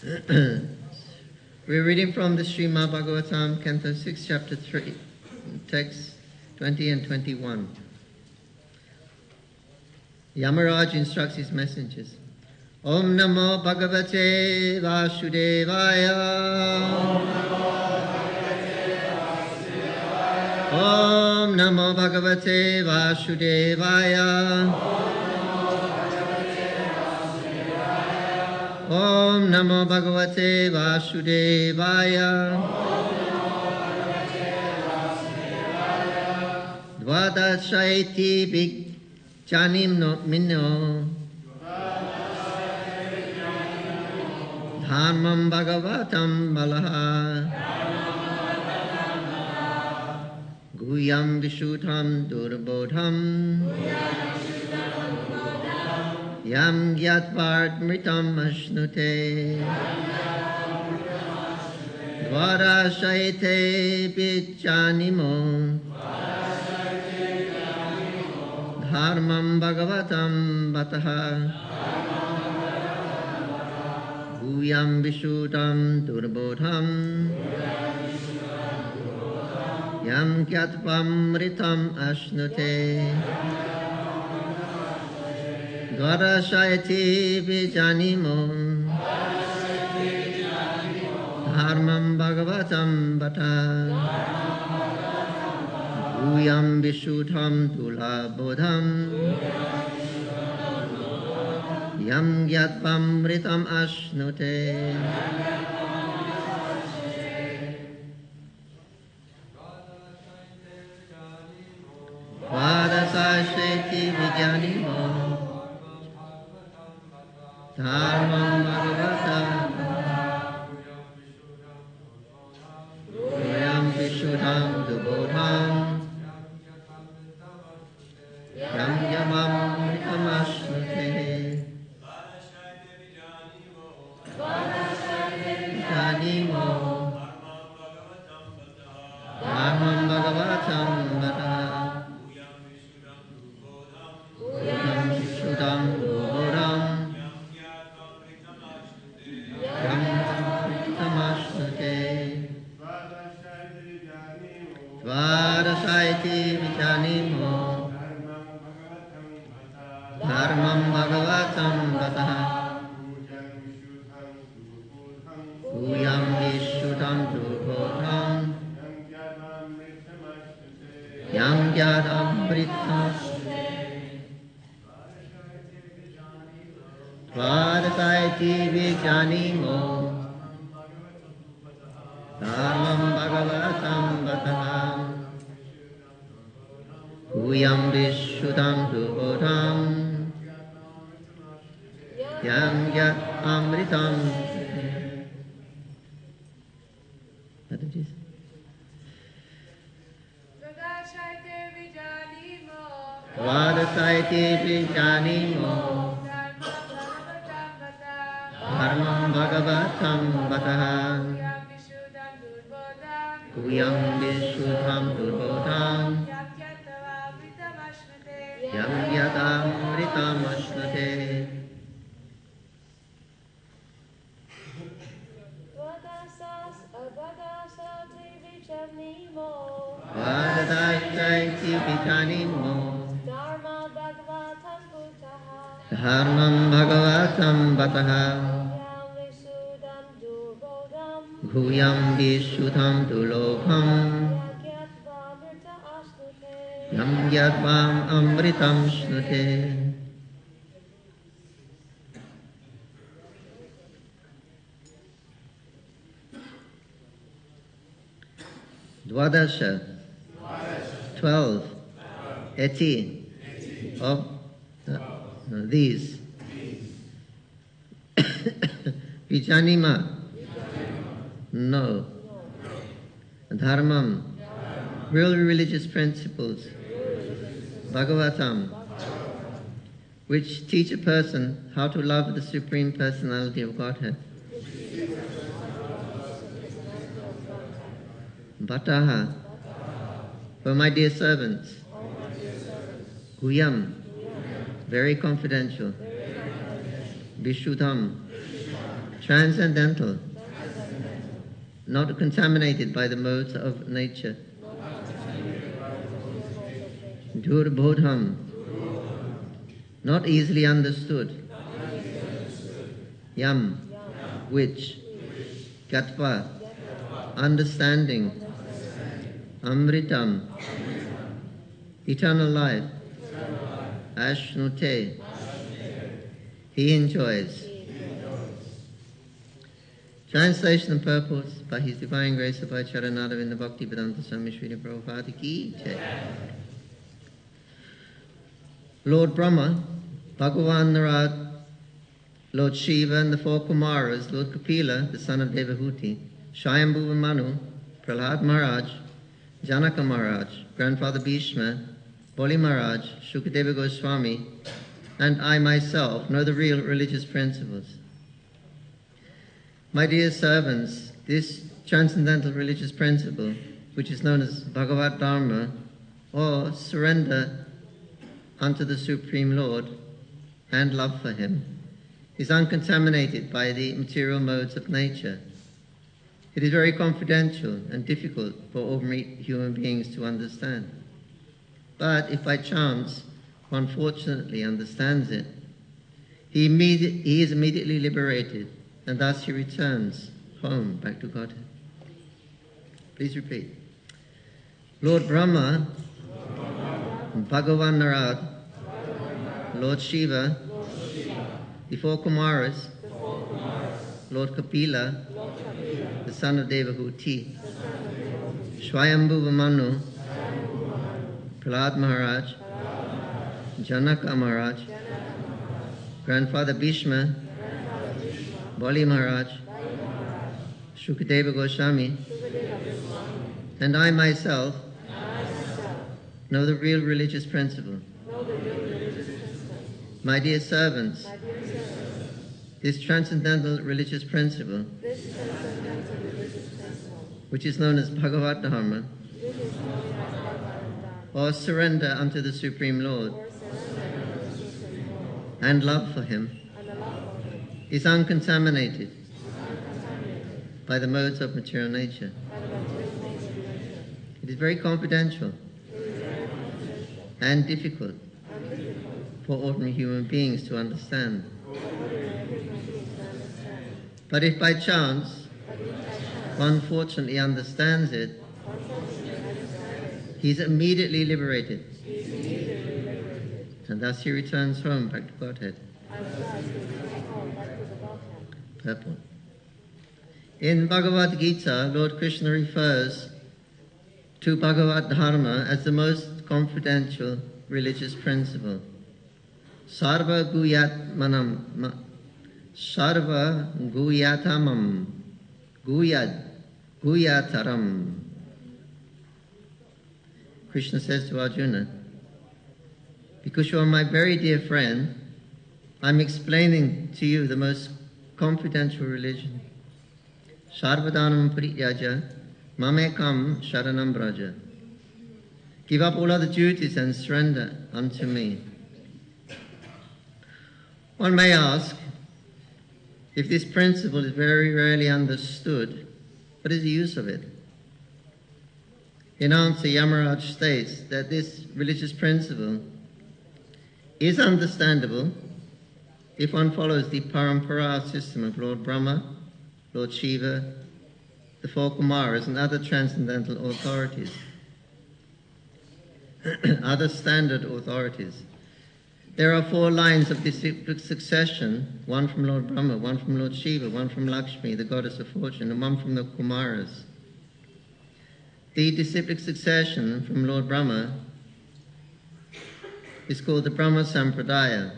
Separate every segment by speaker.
Speaker 1: We're reading from the Srimad Bhagavatam, Canto 6, Chapter 3, text 20 and 21. Yamaraj instructs his messengers. Om Namo Bhagavate Vasudevaya. Om Namo Bhagavate Vasudevaya. Om Namo Bhagavate Vasudevaya. Dvadashaiti Vijjanim no Minno Dharmam Bhagavatam Balaha Guyam Vishuddham Durbodham Yam Gyatvarmritam Ashnute Dvarashaite Vijjanimo Dharmam Bhagavatam Bataha Guyam Vishuddham Durbodham Yam Gyatvarmritam Ashnute Dvarashayati Vijjanimo Dharmam Bhagavatam Bata Guyam Vishuddham Tulabodham Yam Gyatvarmritam Ashnute. Vadasasheti Vijjanimo Dharmam Bhagavatam Guyam Vishuddham Dubodham Yam Gyatvarmritam Ashnute Vijjanimo Dharmam Bhagavatam Bata Guyam Vishuddham Dubodham Yam Gyatvarmritam Ashnute Dvarashayati Vijjanimo Dharmam Bhagavatam Bataha Guyam Vishuddham Dubodham Yam Gyatvarmritam Dvarashayati Vijjanimo Dharmam Bhagavatam Bataha Guyam Vishuddham Dubodham Yam Gyatvarmritam. Vadasayate Vijjanimo Dharmam Bhagavatam Bataha Guyam Vishuddham Dubodham Yam Gyatvarmritam Ashnute. Vadasayate Vijjanimo Dharmam Bhagavatam Bataha Guyam Vishuddham Dulobham Yam Gyatvarmritam Ashnute. Dvadasha 12 eti of these Vijjanima no Dharmam real religious principles Bhagavatam which teach a person how to love the Supreme Personality of Godhead. Bhataha, for my dear servants. Guyam, very confidential. Vishuddham, transcendental, not contaminated by the modes of nature. Durbodham, not easily understood. Yam, which. Gatva, understanding. Amritam, eternal life. Ashnute, he enjoys. Translation and purport by His Divine Grace of Charanada in the Bhakti Vedanta Swami Srila Prabhupada Ki Jai. Lord Brahma, Bhagavan Narad, Lord Shiva and the four Kumaras, Lord Kapila, the son of Devahuti, Swayambhuva Manu, Prahlad Maharaj, Janaka Maharaj, Grandfather Bhishma, Boli Maharaj, Shukadeva Goswami, and I myself know the real religious principles. My dear servants, this transcendental religious principle, which is known as Bhagavad Dharma, or surrender unto the Supreme Lord and love for Him, is uncontaminated by the material modes of nature. It is very confidential and difficult for ordinary human beings to understand. But if by chance one fortunately understands it, he is immediately liberated, and thus he returns home back to Godhead. Please repeat. Lord Brahma, Bhagavan Narad, Lord Shiva, the four Kumaras, Lord Kapila, the son of Devahuti, Swayambhuva Manu, Prahlad Maharaj, Janaka Maharaj, Grandfather Bhishma, Bali Maharaj, Shukadeva Goswami, and I myself know the real religious principle. My dear servants, this transcendental religious principle, which is known as Bhagavad Dharma, or surrender unto the Supreme Lord and love for Him, is uncontaminated by the modes of material nature. It is very confidential and difficult for ordinary human beings to understand. But if by chance one fortunately understands it, he is immediately liberated, and thus he returns home back to Godhead. Purport. In Bhagavad Gita, Lord Krishna refers to Bhagavad Dharma as the most confidential religious principle. Sarva Guyat Manam, Sarva Guyatamam, Guyad, Guyataram. Krishna says to Arjuna, because you are my very dear friend, I'm explaining to you the most confidential religion. Sarvadanam Prityaja, Mamekam Sharanam Braja. Give up all other duties and surrender unto me. One may ask, if this principle is very rarely understood, what is the use of it? In answer, Yamaraj states that this religious principle is understandable if one follows the parampara system of Lord Brahma, Lord Shiva, the four Kumaras, and other transcendental authorities, other standard authorities. There are 4 lines of disciplic succession, one from Lord Brahma, one from Lord Shiva, one from Lakshmi, the goddess of fortune, and one from the Kumaras. The disciplic succession from Lord Brahma is called the Brahma Sampradaya.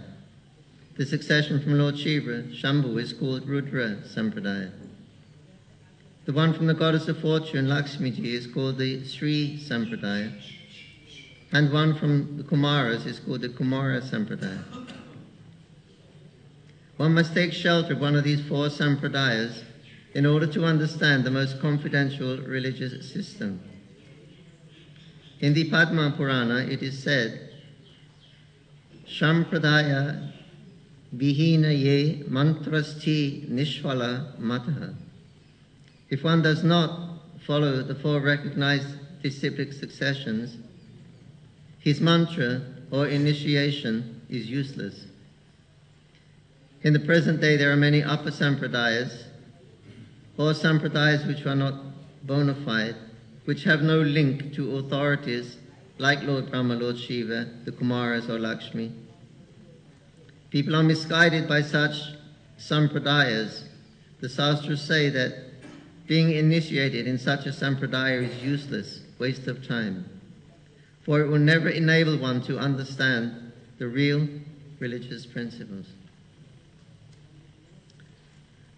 Speaker 1: The succession from Lord Shiva, Shambhu, is called Rudra Sampradaya. The one from the goddess of fortune, Lakshmi Ji, is called the Sri Sampradaya. And one from the Kumaras is called the Kumara Sampradaya. One must take shelter of one of these 4 Sampradayas in order to understand the most confidential religious system. In the Padma Purana, it is said, Sampradaya Vihina ye mantrasti nishvala mataha. If one does not follow the four recognized disciplic successions, his mantra or initiation is useless. In the present day, there are many upper sampradayas, or sampradayas which are not bona fide, which have no link to authorities like Lord Brahma, Lord Shiva, the Kumaras or Lakshmi. People are misguided by such sampradayas. The Shastras say that being initiated in such a sampradaya is useless, waste of time, for it will never enable one to understand the real religious principles.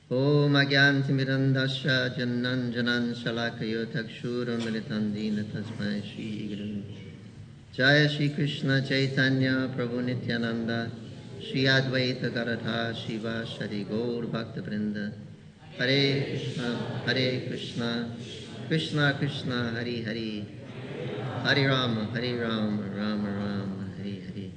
Speaker 1: Om Agyantimirandasya Janan Janan Shalakayo Takshurun Militandina Tasmai Shri Guru Jaya Shri Krishna Chaitanya Prabhu Nityananda Shri Advaita Garadha Shiva Shri Gaur Bhakta Vrinda Hare Krishna Krishna Krishna Hari Hari Hare Rama Rama Rama Hare Hare.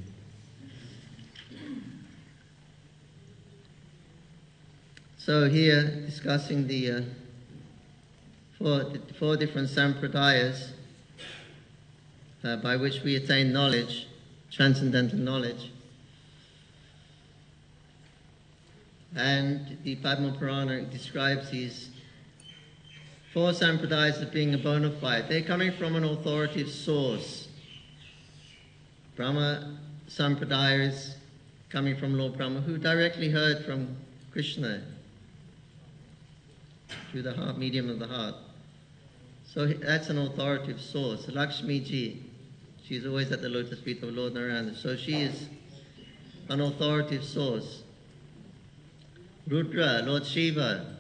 Speaker 1: So here, discussing the four different sampradayas by which we attain knowledge, transcendental knowledge. And the Padma Purana describes these four sampradayas as being a bona fide. They're coming from an authoritative source. Brahma Sampradaya is coming from Lord Brahma, who directly heard from Krishna through the heart, medium of the heart. So that's an authoritative source. Lakshmi Ji, she's always at the lotus feet of Lord Narayana. So she is an authoritative source. Rudra, Lord Shiva,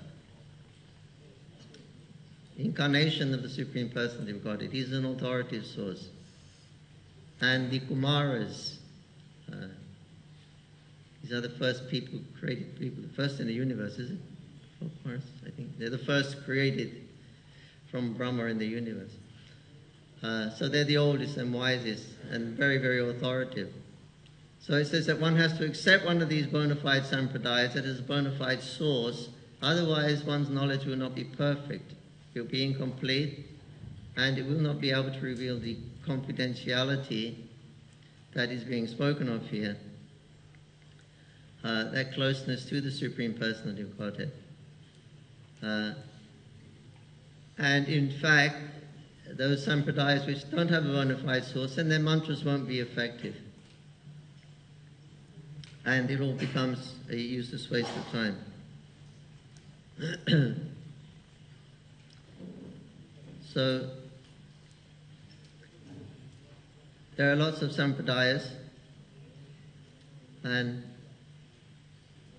Speaker 1: incarnation of the Supreme Personality of Godhead. He's an authoritative source. And the Kumaras, these are the first people, created people, the first in the universe, is it? Kumaras, I think. They're the first created from Brahma in the universe. So they're the oldest and wisest and very, very authoritative. So it says that one has to accept one of these bona fide sampradayas that is a bona fide source, otherwise one's knowledge will not be perfect. It will be incomplete, and it will not be able to reveal the confidentiality that is being spoken of here, that closeness to the Supreme Personality of Godhead. And in fact, those sampradayas which don't have a bona fide source, then their mantras won't be effective. And it all becomes a useless waste of time. So, there are lots of sampradayas, and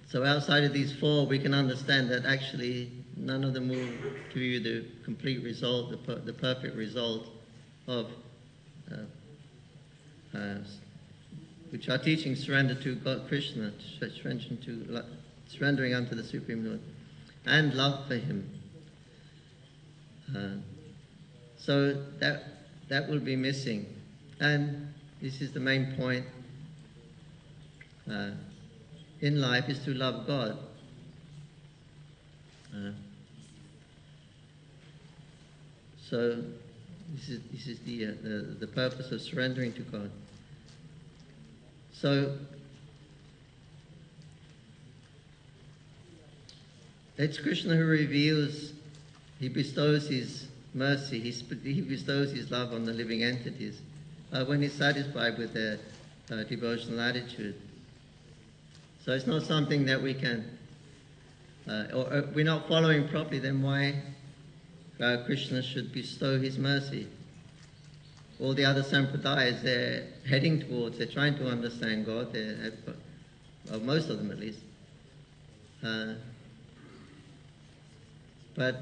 Speaker 1: so outside of these four, we can understand that actually none of them will give you the complete result, the perfect result of which are teaching surrender to God, Krishna, surrendering unto the Supreme Lord, and love for Him. So that will be missing, and this is the main point in life, is to love God. So this is the purpose of surrendering to God. So it's Krishna who reveals, He bestows His mercy, He bestows His love on the living entities when He's satisfied with their devotional attitude. So it's not something that we can, or we're not following properly, then why Krishna should bestow His mercy? All the other sampradayas, they're heading towards, they're trying to understand God, well, most of them at least. But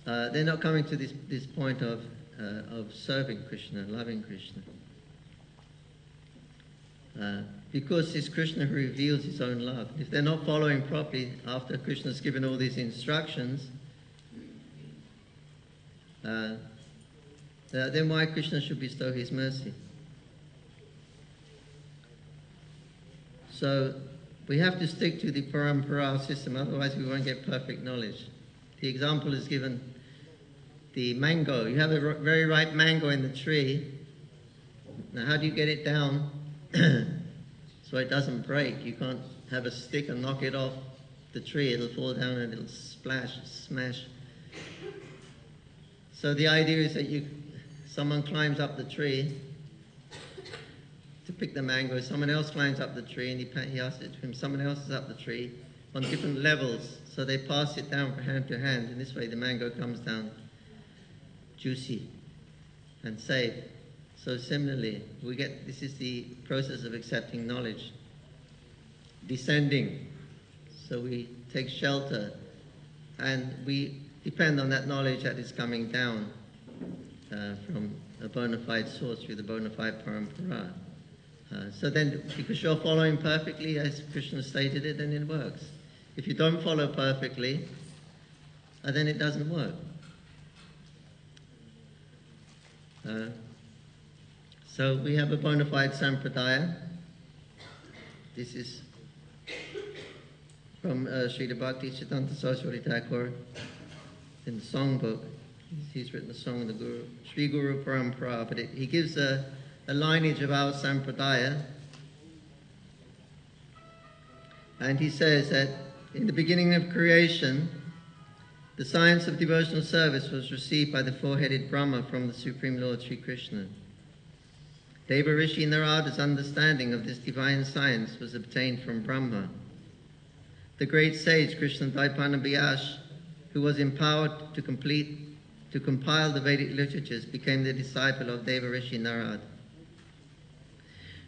Speaker 1: they're not coming to this point of serving Krishna, loving Krishna. Because it's Krishna who reveals His own love. If they're not following properly after Krishna's given all these instructions, then why Krishna should bestow His mercy? So we have to stick to the parampara system, otherwise we won't get perfect knowledge. The example is given, the mango. You have a very ripe mango in the tree. Now how do you get it down so it doesn't break? You can't have a stick and knock it off the tree. It'll fall down and it'll smash. So the idea is that someone climbs up the tree to pick the mango, someone else climbs up the tree, and he asks it to him, someone else is up the tree on different levels, so they pass it down from hand to hand, and this way the mango comes down juicy and safe. So similarly, this is the process of accepting knowledge. Descending, so we take shelter, and we depend on that knowledge that is coming down from a bona fide source through the bona fide parampara. So then, because you're following perfectly, as Krishna stated it, then it works. If you don't follow perfectly, then it doesn't work. So we have a bona fide sampradaya. This is from Srila Bhaktisiddhanta Saraswati Thakur in the songbook. He's written the song of the Guru, Sri Guru Parampara, but he gives a lineage of our sampradaya. And he says that in the beginning of creation, the science of devotional service was received by the four-headed Brahma from the Supreme Lord Sri Krishna. Deva Rishi Narada's understanding of this divine science was obtained from Brahma. The great sage Krishna Dvaipana Vyas, who was empowered to compile the Vedic literatures, became the disciple of Deva Rishi Narada.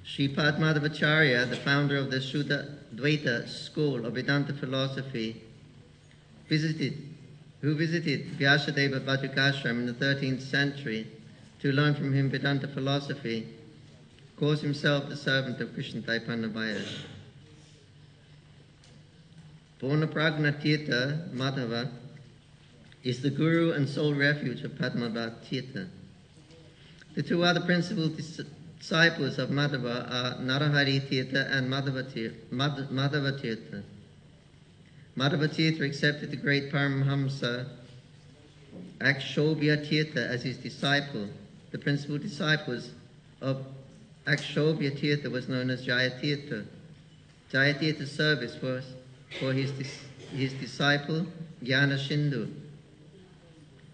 Speaker 1: Sripad Madhavacharya, the founder of the Shuddha Dvaita school of Vedanta philosophy, visited Vyasadeva Vajrakashram in the 13th century to learn from him Vedanta philosophy, calls himself the servant of Krishna Dvaipana Vyas. Purnaprajna Tirtha Madhava is the guru and sole refuge of Padmabhat Tirtha. The two other principal disciples of Madhava are Narahari Tirtha and Madhava Tirtha. Madhava Tirtha accepted the great Paramhamsa Akshobhya Tirtha as his disciple. The principal disciples of Akshobhya Tirtha was known as Jaya Tirtha. Jaya Tirtha's service was for his disciple Jnana Sindhu.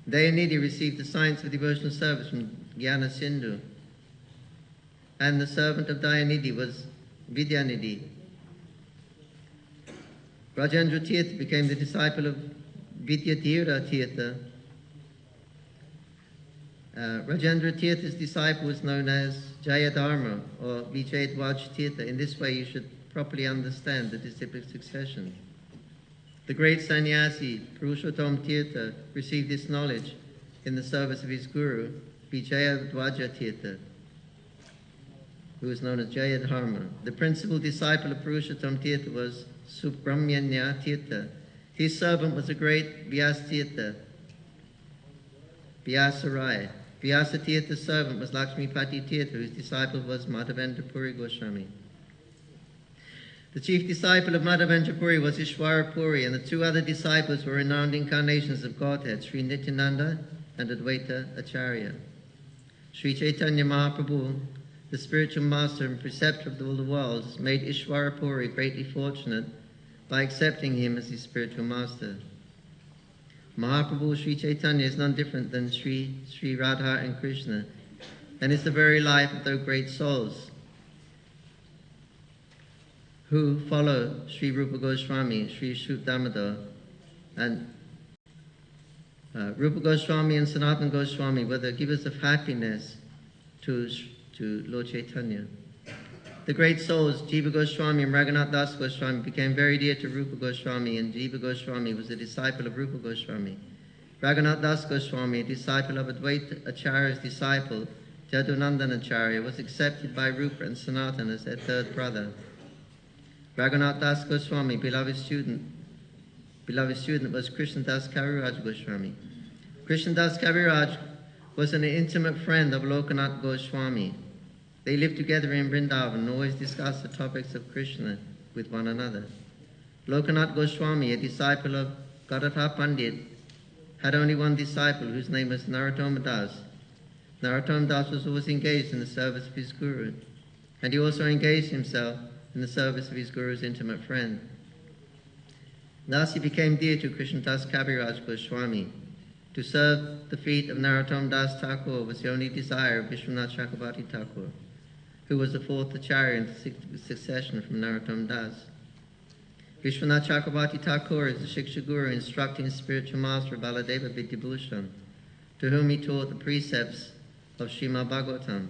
Speaker 1: Dayanidhi received the science of devotional service from Jnana Sindhu, and the servant of Dayanidhi was Vidyanidhi. Rajendra Tirtha became the disciple of Vidyadhira Tirtha. Rajendra Tirtha's disciple was known as Jayadharma or Vijayadvaj Tirtha. In this way you should properly understand the disciplic succession. The great sannyasi Purushottam Tirtha received this knowledge in the service of his guru, Vijayadvaja Tirtha, who was known as Jayadharma. The principal disciple of Purushottam Tirtha was Subramanya Tirtha. His servant was the great Vyasa Tirtha, Vyasarai. Vyasa Tirtha's servant was Lakshmipati Tirtha, whose disciple was Madhavendra Puri Goswami. The chief disciple of Madhavendra Puri was Ishwara Puri, and the two other disciples were renowned incarnations of Godhead, Sri Nityananda and Advaita Acharya. Sri Chaitanya Mahaprabhu, the spiritual master and preceptor of all the worlds, made Ishwara Puri greatly fortunate by accepting him as his spiritual master. Mahaprabhu Sri Chaitanya is none different than Sri Radha and Krishna, and is the very life of those great souls who follow Sri Rupa Goswami, Sri Shuddha Damodar, and Rupa Goswami and Sanatana Goswami were the givers of happiness to Lord Chaitanya. The great souls, Jiva Goswami and Raghunath Das Goswami, became very dear to Rupa Goswami, and Jiva Goswami was a disciple of Rupa Goswami. Raghunath Das Goswami, a disciple of Advaita Acharya's disciple, Jadunandan Acharya, was accepted by Rupa and Sanatana as their third brother. Raghunath Das Goswami, beloved student was Krishna Das Kaviraj Goswami. Krishna Das Kaviraj was an intimate friend of Lokanath Goswami. They lived together in Vrindavan and always discussed the topics of Krishna with one another. Lokanath Goswami, a disciple of Gadatha Pandit, had only one disciple whose name was Narottama Das. Narottama Das was always engaged in the service of his guru, and he also engaged himself in the service of his guru's intimate friend. Thus he became dear to Krishnadas Kaviraj Goswami. To serve the feet of Narottama Das Thakur was the only desire of Vishwanath Chakrabarti Thakur, who was the fourth acharya in succession from Narottama Das. Vishwanath Chakrabarti Thakur is the Shiksha Guru instructing spiritual master Baladeva Vidyabhushan, to whom he taught the precepts of Srimad Bhagavatam.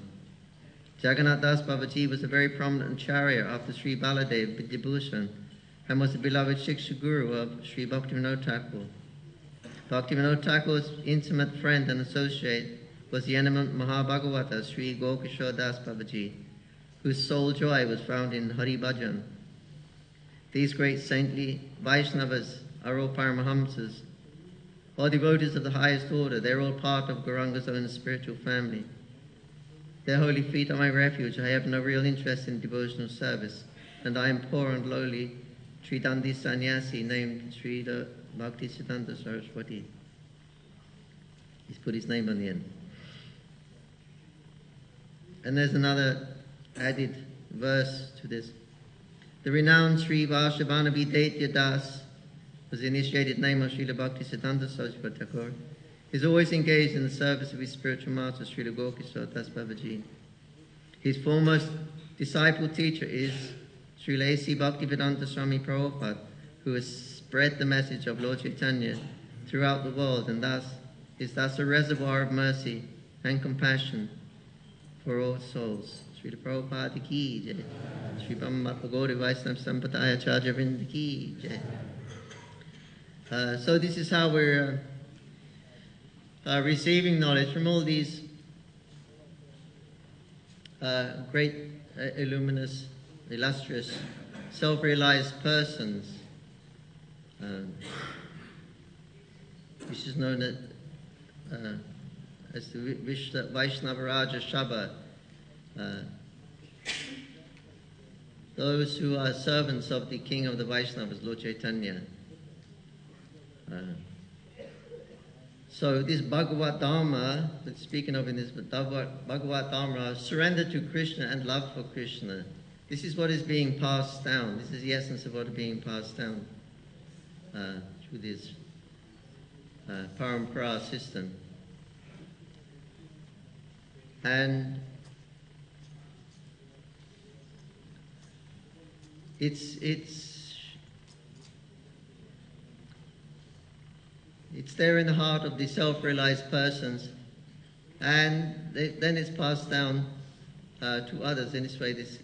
Speaker 1: Jagannath Das Babaji was a very prominent acharya after Sri Baladeva Vidyabhushan and was the beloved Shiksha Guru of Sri Bhaktivinoda Thakur. Bhaktivinoda Thakur's intimate friend and associate was the eminent Mahabhagavata Sri Gokishore Das Babaji, whose sole joy was found in Hari Bhajan. These great saintly Vaishnavas are all Paramahamsas, all devotees of the highest order. They're all part of Gauranga's own spiritual family. Their holy feet are my refuge. I have no real interest in devotional service, and I am poor and lowly Tridandi Sannyasi named Sri Bhaktisiddhanta Saraswati. He's put his name on the end. And there's another added verse to this. The renowned Sri Vashavana Videtya Das was the initiated name of Srila Bhaktisiddhanta Saraswati Thakur. He's always engaged in the service of his spiritual master, Srila Gokishore Das Babaji. His foremost disciple teacher is Srila A.C. Bhaktivedanta Swami Prabhupada, who has spread the message of Lord Chaitanya throughout the world and is thus a reservoir of mercy and compassion for all souls. Srila Prabhupada ki jai. Sri Brahma Gauri Vaishnava Sampradaya Acharya Vrinda ki jai. So this is how we're receiving knowledge from all these great, illuminous, illustrious, self-realized persons, which is known as the Vaishnava Raja Shabha. Those who are servants of the king of the Vaishnavas, Lord Chaitanya. So this Bhagavad Dharma that's speaken of in this Bhagavad Dharma, surrender to Krishna and love for Krishna. This is what is being passed down. This is the essence of what is being passed down through this parampara system. And it's there in the heart of the self-realized persons, and then it's passed down to others. In this way, this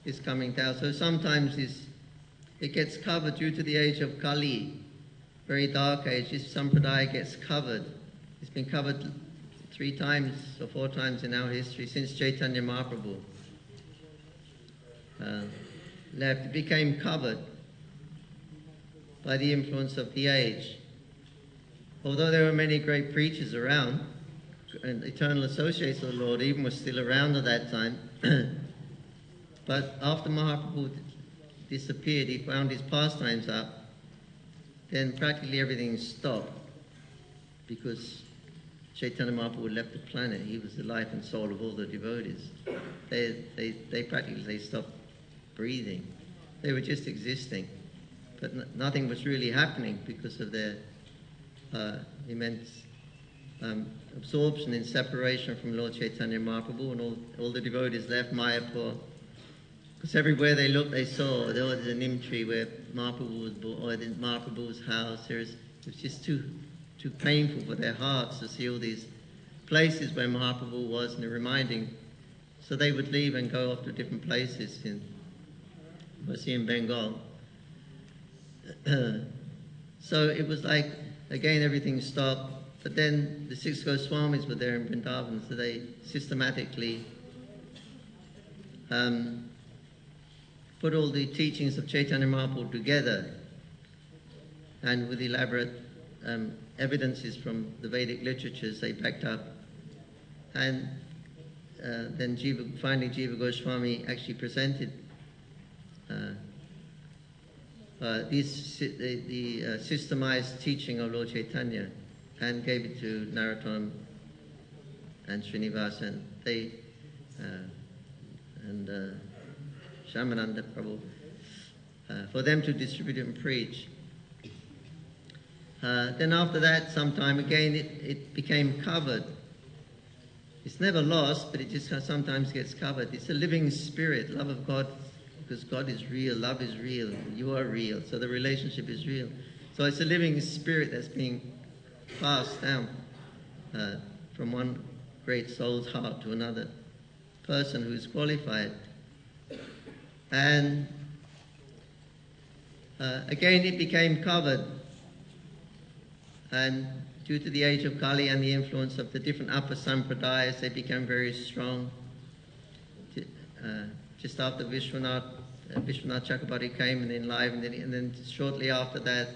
Speaker 1: is coming down. So sometimes it gets covered due to the age of Kali, very dark age. This sampradaya gets covered. It's been covered 3 times or 4 times in our history since Chaitanya Mahaprabhu left. It became covered by the influence of the age. Although there were many great preachers around, and eternal associates of the Lord even were still around at that time, but after Mahaprabhu disappeared, he found his pastimes up, then practically everything stopped, because Chaitanya Mahaprabhu left the planet. He was the life and soul of all the devotees. They practically stopped breathing. They were just existing, but nothing was really happening because of their immense absorption in separation from Lord Chaitanya Mahaprabhu, and all the devotees left Mayapur. Because everywhere they looked, they saw there was a neem tree where Mahaprabhu was born, or in Mahaprabhu's house. It was just too painful for their hearts to see all these places where Mahaprabhu was, and reminding. So they would leave and go off to different places mostly in Bengal. So it was like, again, everything stopped. But then the 6 Goswamis were there in Vrindavan, so they systematically put all the teachings of Chaitanya Mahaprabhu together, and with elaborate evidences from the Vedic literatures they backed up. And then finally Jiva Goswami actually presented the systemized teaching of Lord Chaitanya and gave it to Narottam and Srinivas and Shamananda Prabhu for them to distribute and preach. Then after that, sometime again, it became covered. It's never lost, but it just sometimes gets covered. It's a living spirit, love of God, because God is real, love is real, you are real, so the relationship is real. So it's a living spirit that's being passed down from one great soul's heart to another person who's qualified. And again, it became covered. And due to the age of Kali and the influence of the different upper sampradayas, they became very strong. Just after Vishwanath Chakrabarti came and enlivened it, and then shortly after that,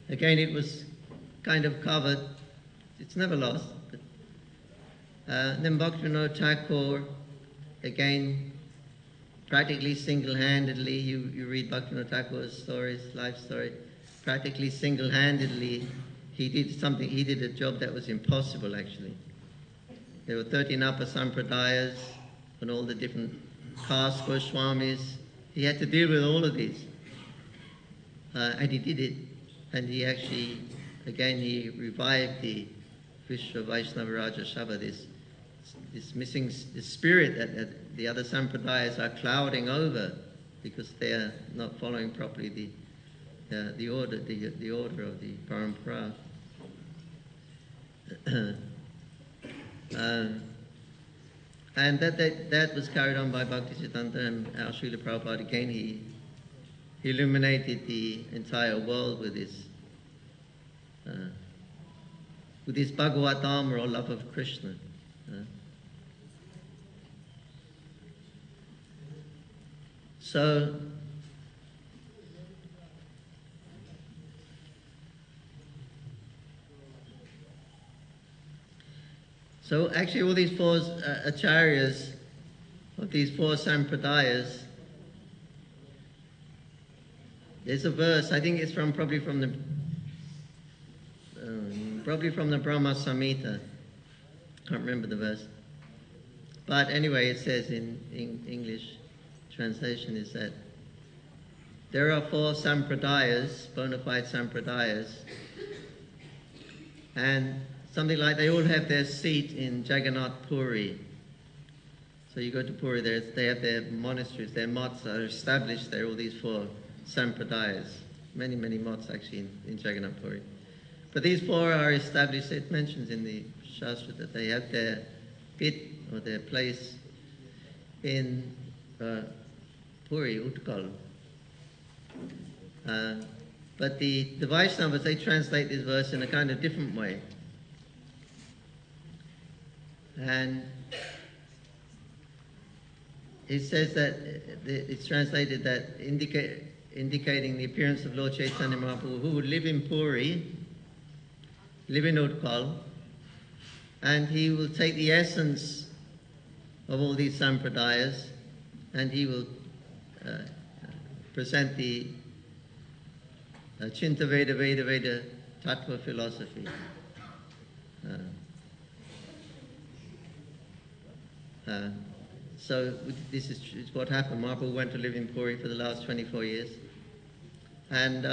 Speaker 1: again it was kind of covered. It's never lost. But, then Bhaktivinoda Thakur, again, practically single-handedly, you read Bhaktivinoda Thakur's stories, life story, practically single-handedly, he did a job that was impossible actually. There were 13 upper sampradayas and all the different caste Goswamis. He had to deal with all of these. And he did it. And he actually, again, he revived the Vishwa Vaishnava Raja Sabha, this missing spirit that the other sampradayas are clouding over because they are not following properly the order of the parampara. And that was carried on by Bhaktisiddhanta, and our Srila Prabhupada again, he illuminated the entire world with this Bhagavatam, or love of Krishna. So actually all these four acharyas, of these four sampradayas, there's a verse, I think it's probably from the Brahma Samhita. Can't remember the verse. But anyway, it says in English translation is that there are four sampradayas, bona fide sampradayas, and something like they all have their seat in Jagannath Puri. So you go to Puri, they have their monasteries, their motts are established there, all these four sampradayas. Many, many motts actually in Jagannath Puri. But these four are established. It mentions in the Shastra that they have their pit or their place in Puri, Utkal. But the Vaishnavas, they translate this verse in a kind of different way. And it says that it's translated that indicating the appearance of Lord Chaitanya Mahaprabhu, who would live in Puri, live in Utkal, and he will take the essence of all these sampradayas and he will present the Chinta Veda Veda Tattva philosophy. So this is what happened. Mahaprabhu went to live in Puri for the last 24 years, and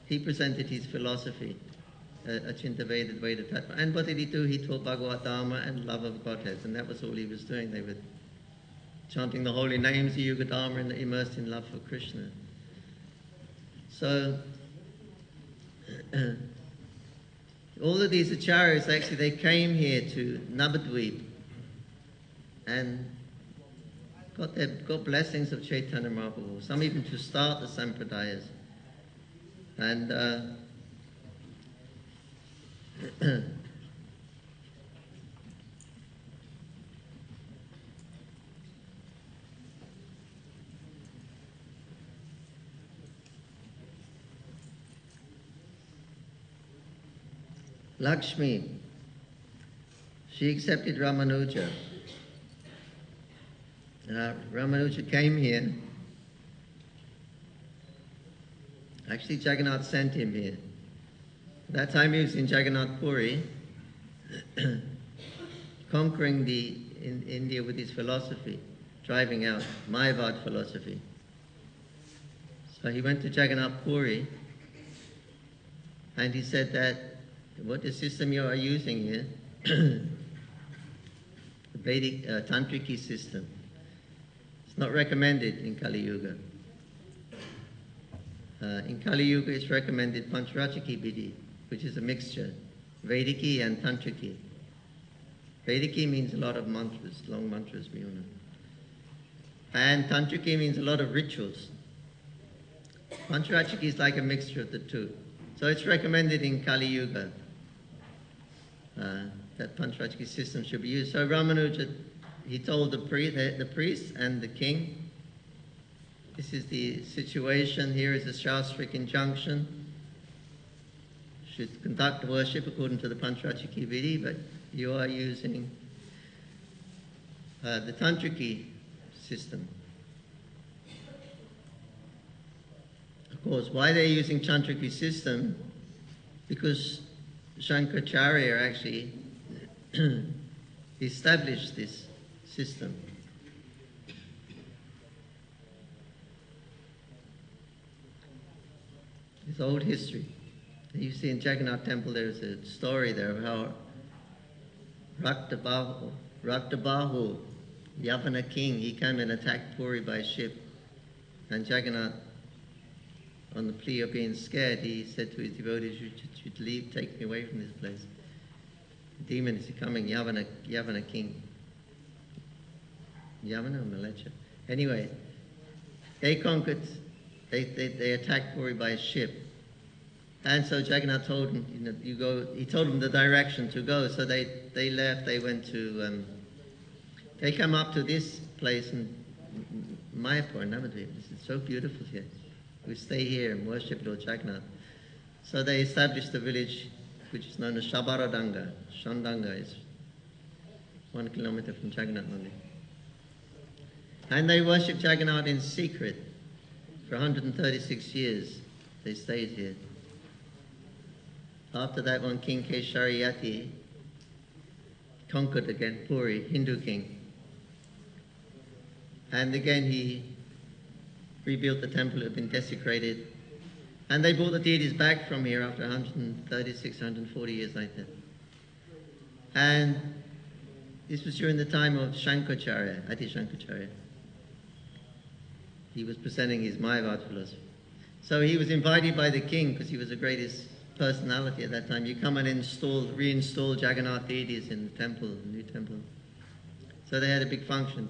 Speaker 1: he presented his philosophy, Achinta Veda Tattva. And what did he do? He taught Bhagavat-dharma and love of Godhead, and that was all he was doing. They were chanting the holy names of Yuga-dharma and immersed in love for Krishna. So all of these acharyas, actually, they came here to Navadvip and got blessings of Chaitanya Mahaprabhu, some even to start the sampradayas. And Lakshmi, she accepted Ramanuja. Ramanuja came here. Actually, Jagannath sent him here. At that time he was in Jagannath Puri, conquering in India with his philosophy, driving out Mayavad philosophy. So he went to Jagannath Puri, and he said that what the system you are using here, the Vedic Tantriki system, it's not recommended in Kali Yuga. In Kali Yuga it's recommended Pancharachiki Vidhi, which is a mixture, Vediki and Tantriki. Vediki means a lot of mantras, long mantras, we all know. And Tantriki means a lot of rituals. Pancharachiki is like a mixture of the two. So it's recommended in Kali Yuga that Pancharachiki system should be used. So Ramanuja, he told the priest and the king, this is the situation, here is a Shastric injunction. Should conduct worship according to the Pancharachiki Vidhi, but you are using the Tantriki system. Of course, why they're using Tantriki system? Because Shankaracharya actually established this system. It's old history. You see in Jagannath Temple there's a story there of how Raktabahu, Yavana king, he came and attacked Puri by ship. And Jagannath, on the plea of being scared, he said to his devotees, you should leave, take me away from this place. The demon is coming, Yavana king. Yavana or Malecha? Anyway, they conquered, they attacked Puri by ship. And so Jagannath told him, he told them the direction to go. So they left, they went to, they come up to this place in Mayapur, Navadvip. This is so beautiful here. We stay here and worship Lord Jagannath. So they established a village which is known as Shabaradanga. Shandanga is 1 kilometer from Jagannath Mandir. And they worshipped Jagannath in secret for 136 years. They stayed here. After that one, King Keshariyati conquered again Puri, Hindu king. And again he rebuilt the temple, it had been desecrated. And they brought the deities back from here after 136, 140 years like that. And this was during the time of Shankaracharya, Adi Shankaracharya. He was presenting his Mayavad philosophy. So he was invited by the king, because he was the greatest personality at that time. You come and reinstall Jagannath deities in the temple, the new temple. So they had a big function.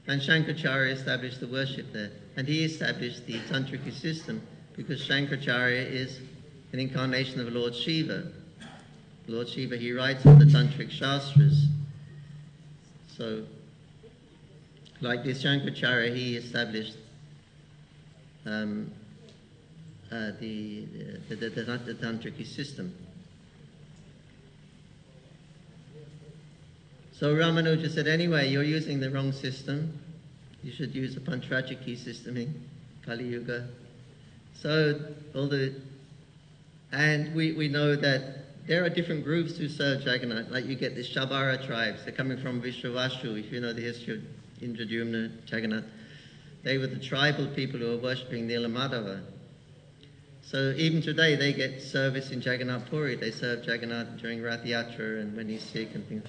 Speaker 1: And Shankaracharya established the worship there. And he established the Tantriki system, because Shankaracharya is an incarnation of Lord Shiva. Lord Shiva, he writes all the Tantric Shastras. So, like this Shankaracharya, he established the Tantriki system. So Ramanuja said, anyway, you're using the wrong system. You should use a Pancharachiki system in Kali Yuga. So we know that there are different groups who serve Jagannath. Like you get the Shabara tribes. They're coming from Vishwavashu. If you know the history of Indradyumna, Jagannath, they were the tribal people who were worshipping Nilamadhava. So even today they get service in Jagannath Puri. They serve Jagannath during Rath Yatra and when he's sick and things.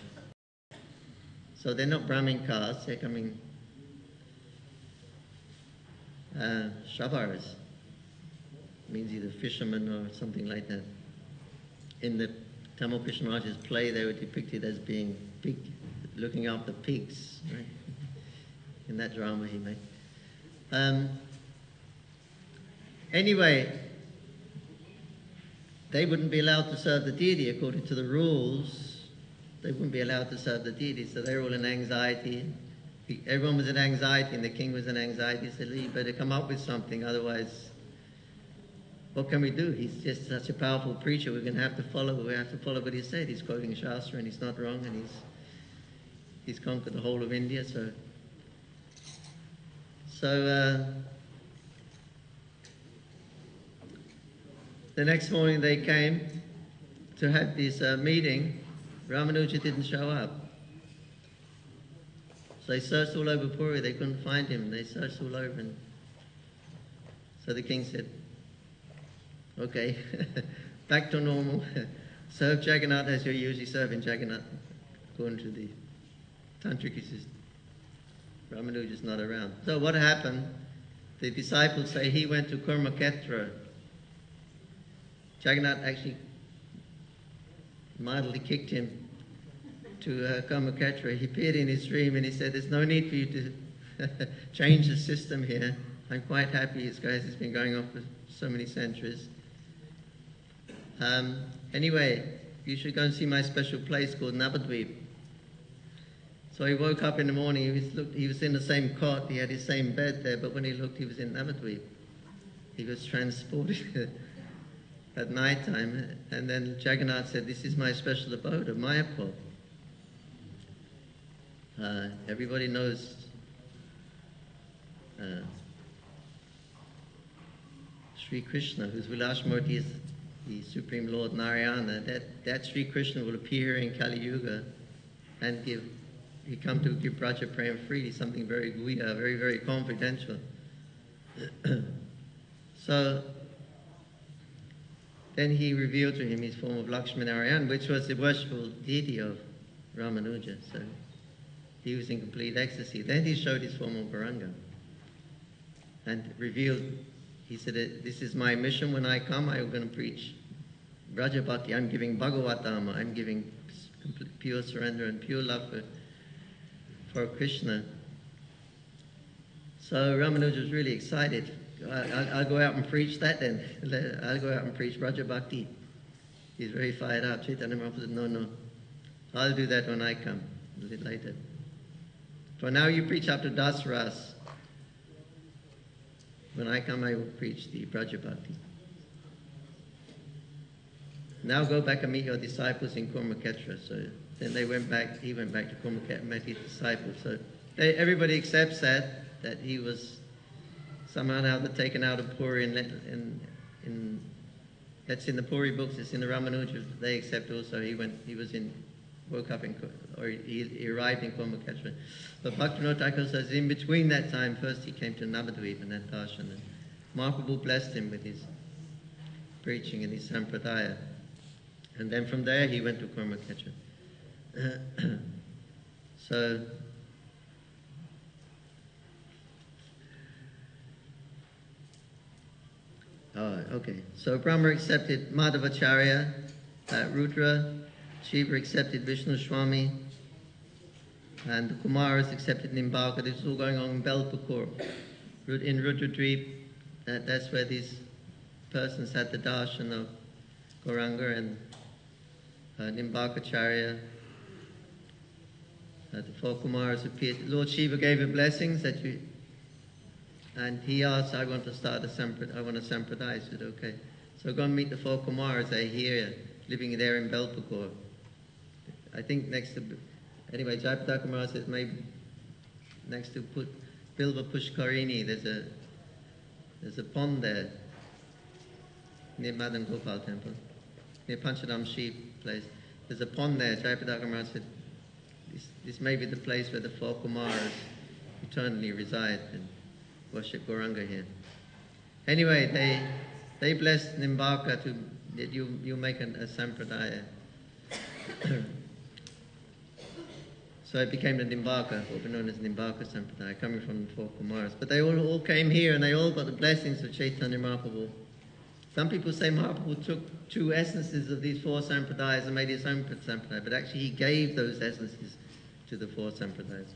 Speaker 1: So they're not Brahmin castes, they're coming Shabaras. Means either fishermen or something like that. In the Tamil Krishna Maharaj's play, they were depicted as being pig, looking after pigs, right? In that drama he made. Anyway, they wouldn't be allowed to serve the deity according to the rules. They wouldn't be allowed to serve the deity, so they were all in anxiety. Everyone was in anxiety, and the king was in anxiety. He said, you better come up with something, otherwise, what can we do? He's just such a powerful preacher, we're going to have to follow. We have to follow what he said. He's quoting Shastra, and he's not wrong, and he's conquered the whole of India. So the next morning they came to have this meeting. Ramanuja didn't show up. So they searched all over Puri, they couldn't find him. They searched all over, and so the king said, okay, back to normal. Serve Jagannath as you're usually serving Jagannath. According to the Tantric, he says, Ramanuja's not around. So what happened? The disciples say he went to Kurmaketra. Jagannath actually mildly kicked him to Kurmaketra. He appeared in his dream and he said, there's no need for you to change the system here. I'm quite happy. This guy's been going on for so many centuries. Anyway, you should go and see my special place called Navadvip. So he woke up in the morning, he was in the same cot, he had his same bed there, but when he looked, he was in Navadvip. He was transported at night time, and then Jagannath said, this is my special abode of Mayapur. Everybody knows Sri Krishna, whose Vilashmurti is the Supreme Lord Narayana. That Sri Krishna will appear in Kali Yuga and he come to give Braja Prem freely, something very guya, very, very confidential. So then he revealed to him his form of Lakshminarayan, which was the worshipful deity of Ramanuja. So he was in complete ecstasy. Then he showed his form of Gauranga and revealed, he said, this is my mission when I come, I'm going to preach Braja Bhakti, I'm giving Bhagavat Dhamma, I'm giving pure surrender and pure love for Krishna. So Ramanuja was really excited. I'll go out and preach that then. I'll go out and preach Braja Bhakti. He's very fired up. Chaitanya Mahaprabhu said, no, I'll do that when I come, a little later. For now you preach up to Das Ras. When I come, I will preach the Braja Bhakti. Now go back and meet your disciples in Kurmaketra. So then he went back to Kurmaketra and met his disciples. So everybody accepts that he was somehow now taken out of Puri, and that's in the Puri books, it's in the Ramanuja, they accept also he arrived in Kurmaketra. But Bhaktivinoda Thakur says in between that time, first he came to Navadvip and then darshan, and Mahaprabhu blessed him with his preaching and his sampradaya. And then from there he went to Kurmaketra. So Brahma accepted Madhavacharya, Rudra, Shiva accepted Vishnu Swami, and the Kumaras accepted Nimbaka. This was all going on in Belpakur. In Rudradweep, that's where these persons had the darshan of Gauranga and Nimbakacharya. The four Kumaras appeared. Lord Shiva gave her blessings and he asked, I want to start a sampradaya. I said, okay. So go and meet the four Kumaras. They're here, living there in Belpakur. I think anyway, Jayaprada Kumar says maybe next to Bilva Pushkarini, there's a pond there near Madan Gopal temple, near Panchadam Sheep place. There's a pond there. Jayaprada Kumar said, this may be the place where the four Kumaras eternally reside and worship Gauranga here. Anyway, they blessed Nimbaka that you make a sampradaya. So it became the Nimbaka, what we known as Nimbaka Sampradaya, coming from the four Kumaras. But they all came here and they all got the blessings of Chaitanya Mahaprabhu. Some people say Mahaprabhu took two essences of these four Sampradayas and made his own Sampradaya, but actually he gave those essences to the four Sampradayas.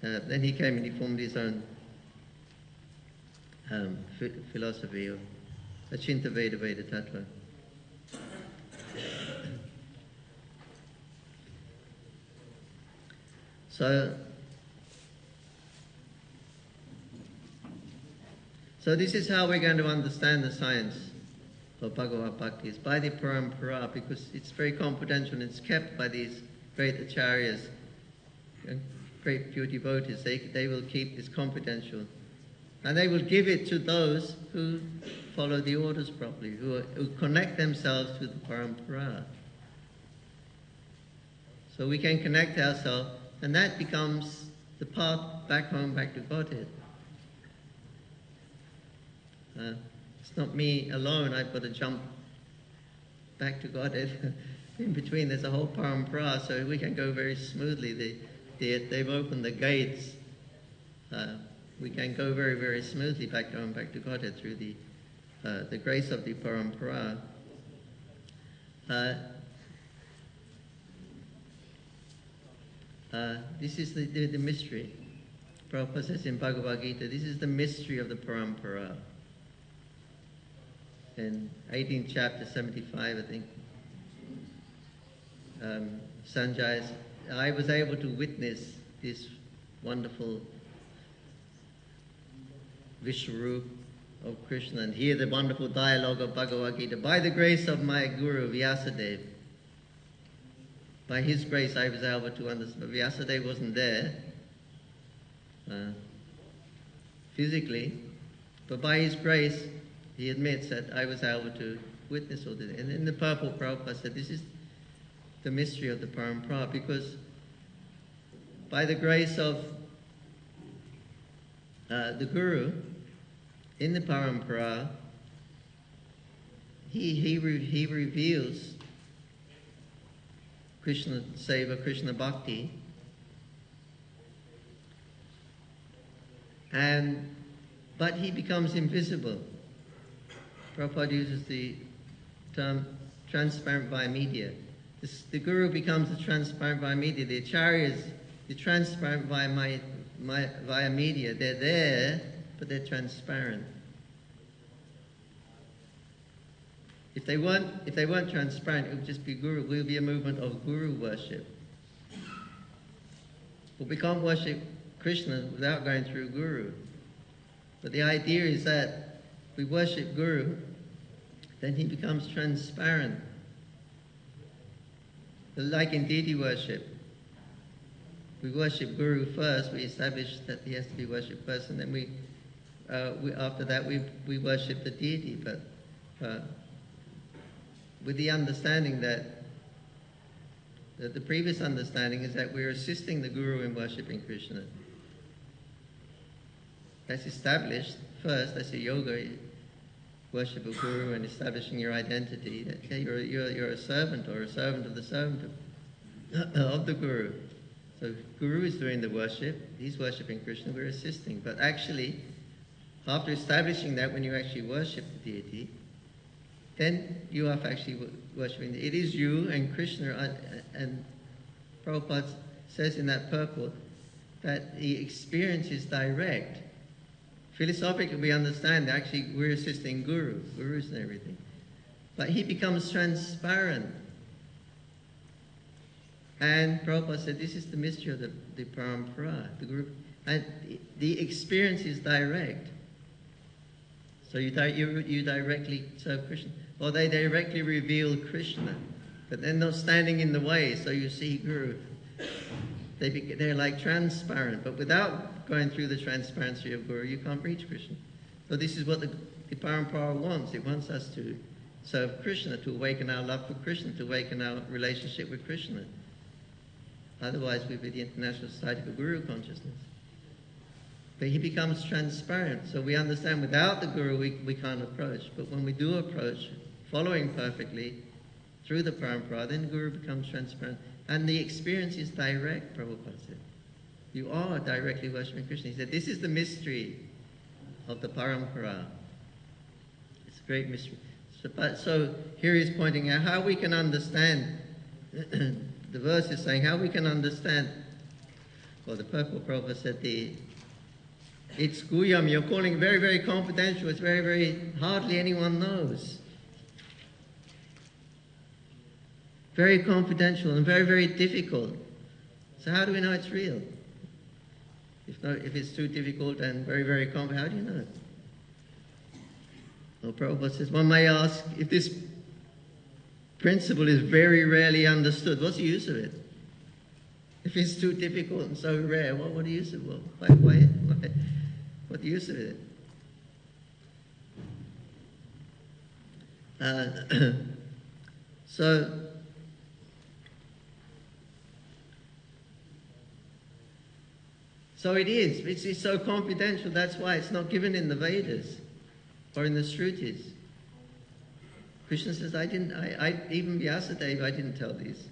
Speaker 1: Then he came and he formed his own philosophy of Achinta Veda Veda Tattva. So this is how we're going to understand the science of Bhagavad Bhakti. It's by the parampara, because it's very confidential and it's kept by these great acharyas great few devotees, they will keep this confidential. And they will give it to those who follow the orders properly, who connect themselves to the parampara. So we can connect ourselves, and that becomes the path back home, back to Godhead. It's not me alone, I've got to jump back to Godhead. In between there's a whole parampara, so we can go very smoothly. They've opened the gates. We can go very, very smoothly back home, back to Godhead through the grace of the parampara. This is the mystery. Prabhupada says in Bhagavad Gita, this is the mystery of the parampara. In 18th chapter, 75, I think, Sanjay, I was able to witness this wonderful Vishwarup of Krishna and hear the wonderful dialogue of Bhagavad Gita by the grace of my Guru Vyasadeva. By his grace I was able to understand. But Vyasadeva wasn't there physically, but by his grace he admits that I was able to witness all this. And in the purple, Prabhupada said this is the mystery of the parampara, because by the grace of the Guru in the parampara, he reveals Krishna Seva, Krishna Bhakti, but he becomes invisible. Prabhupada uses the term transparent via media. The Guru becomes the transparent via media. The Acharyas, the transparent via media. They're there, but they're transparent. If they weren't transparent, it would just be Guru. It would be a movement of Guru worship. But we can't worship Krishna without going through Guru. But the idea is that we worship Guru, then he becomes transparent. Like in deity worship, we worship Guru first, we establish that he has to be worshipped first, and then after that we worship the deity, but with the understanding that the previous understanding is that we're assisting the Guru in worshipping Krishna. That's established first, that's a yoga, worship of Guru and establishing your identity. Okay, you're a servant or a servant of the servant of the Guru. So Guru is doing the worship, he's worshipping Krishna, we're assisting. But actually, after establishing that, when you actually worship the deity, then you are actually worshipping. It is you and Krishna, and Prabhupada says in that purport that the experience is direct. Philosophically, we understand that actually we're assisting Gurus and everything. But he becomes transparent. And Prabhupada said this is the mystery of the parampara, the Guru. And the experience is direct. So you directly serve Krishna. Or they directly reveal Krishna. But they're not standing in the way, so you see Guru. They're like transparent, but without going through the transparency of Guru, you can't reach Krishna. So this is what the parampara wants. It wants us to serve Krishna, to awaken our love for Krishna, to awaken our relationship with Krishna. Otherwise, we'd be the International Society for Guru Consciousness. But he becomes transparent, so we understand without the Guru we can't approach. But when we do approach, following perfectly through the parampara, then the Guru becomes transparent. And the experience is direct, Prabhupada said. You are directly worshipping Krishna. He said, this is the mystery of the parampara. It's a great mystery. So here he's pointing out how we can understand, the verse is saying how we can understand, well, the purple Prabhupada said it's Guyam, you're calling very, very confidential, it's very, very, hardly anyone knows. Very confidential and very, very difficult. So how do we know it's real? If it's too difficult and very, very confident, how do you know? Well, Prabhupada says, one may ask, if this principle is very rarely understood, what's the use of it? If it's too difficult and so rare, what do you use it? Well, what the use of it? So it is. It's so confidential. That's why it's not given in the Vedas or in the Shrutis. Krishna says, even Vyasadeva, I didn't tell these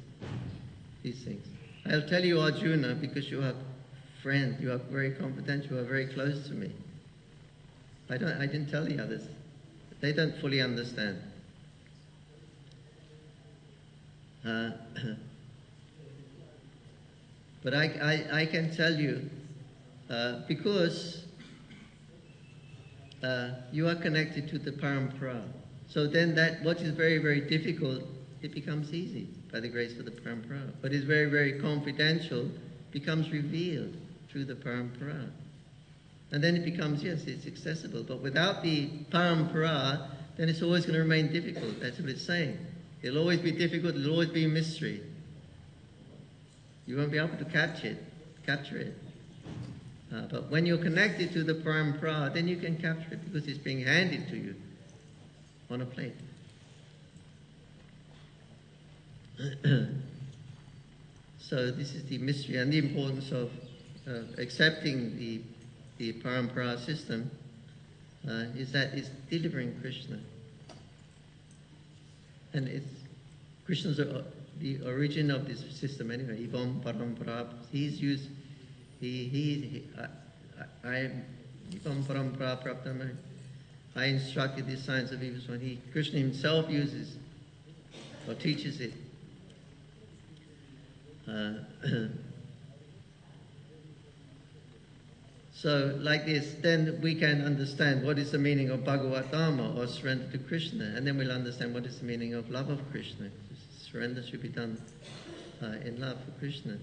Speaker 1: things. I'll tell you, Arjuna, because you are friend, you are very confidential, you are very close to me. I didn't tell the others. They don't fully understand. But I can tell you, because you are connected to the parampara. So then that what is very, very difficult, it becomes easy by the grace of the parampara. What is very, very confidential becomes revealed through the parampara. And then it becomes, yes, it's accessible. But without the parampara, then it's always going to remain difficult. That's what it's saying. It'll always be difficult, it'll always be a mystery. You won't be able to capture it. But when you're connected to the parampara, then you can capture it because it's being handed to you on a plate. So this is the mystery and the importance of accepting the parampara system is that it's delivering Krishna. And it's Krishna's the origin of this system anyway. Ivam parampara. He's used. Ivam parampara praptam. I instructed the science of evil. Krishna himself uses or teaches it. So like this, then we can understand what is the meaning of Bhagavad Dharma or surrender to Krishna, and then we'll understand what is the meaning of love of Krishna. Surrender should be done in love for Krishna.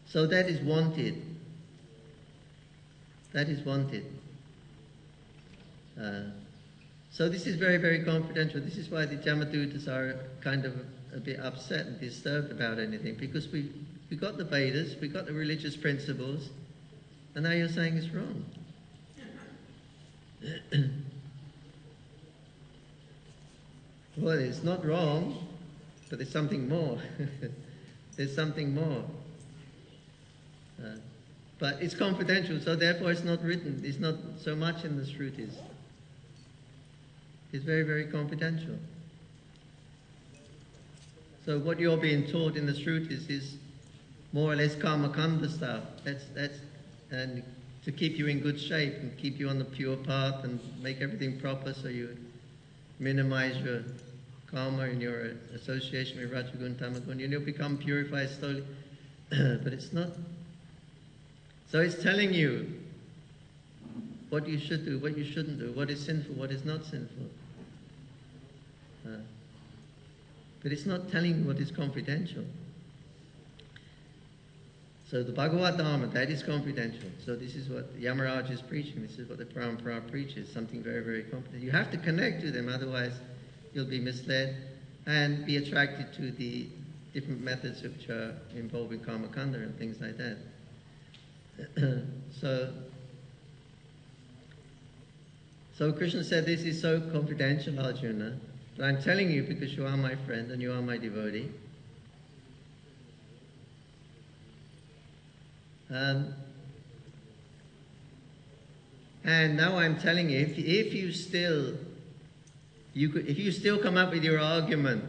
Speaker 1: So that is wanted. That is wanted. So this is very, very confidential. This is why the Jamadutas are kind of a bit upset and disturbed about anything, because we got the Vedas, we got the religious principles, and now you're saying it's wrong. Well, it's not wrong, but there's something more. There's something more. But it's confidential, so therefore it's not written. It's not so much in the Shrutis. It's very, very confidential. So what you're being taught in the Shrutis is more or less karmakanda stuff. That's and to keep you in good shape and keep you on the pure path and make everything proper so you minimize your karma and your association with Rajagun, Tamagun, and you'll become purified slowly. But it's not. So it's telling you what you should do, what you shouldn't do, what is sinful, what is not sinful. But it's not telling you what is confidential. So the Bhagavad Dharma, that is confidential. So this is what Yamaraj is preaching. This is what the Parampara preaches, something very, very confidential. You have to connect to them, otherwise you'll be misled and be attracted to the different methods which are involving karmakanda and things like that. So Krishna said, this is so confidential, Arjuna, but I'm telling you because you are my friend and you are my devotee. And now I'm telling you, if you still come up with your argument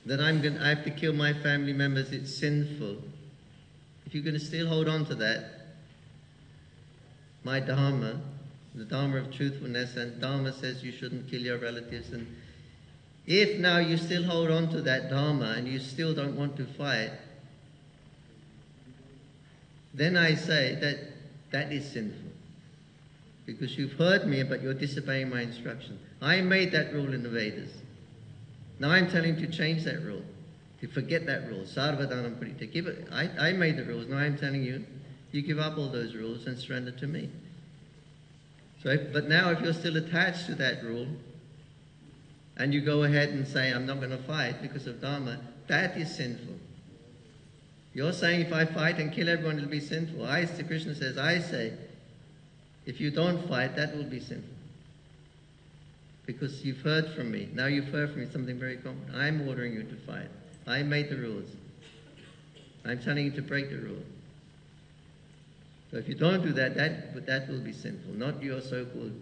Speaker 1: that I have to kill my family members, it's sinful. If you're going to still hold on to that, my Dharma, the Dharma of truthfulness, and Dharma says you shouldn't kill your relatives, and if now you still hold on to that Dharma and you still don't want to fight, then I say that is sinful. Because you've heard me, but you're disobeying my instruction. I made that rule in the Vedas. Now I'm telling you to change that rule, to forget that rule. Sarvadhanam parita. I made the rules. Now I'm telling you, you give up all those rules and surrender to me. So, but now if you're still attached to that rule, and you go ahead and say, I'm not going to fight because of Dharma, that is sinful. You're saying if I fight and kill everyone, it'll be sinful. Krishna says, I say, if you don't fight, that will be sinful. Because you've heard from me. Now you've heard from me something very common. I'm ordering you to fight. I made the rules. I'm telling you to break the rule. So if you don't do that, that will be sinful, not your so-called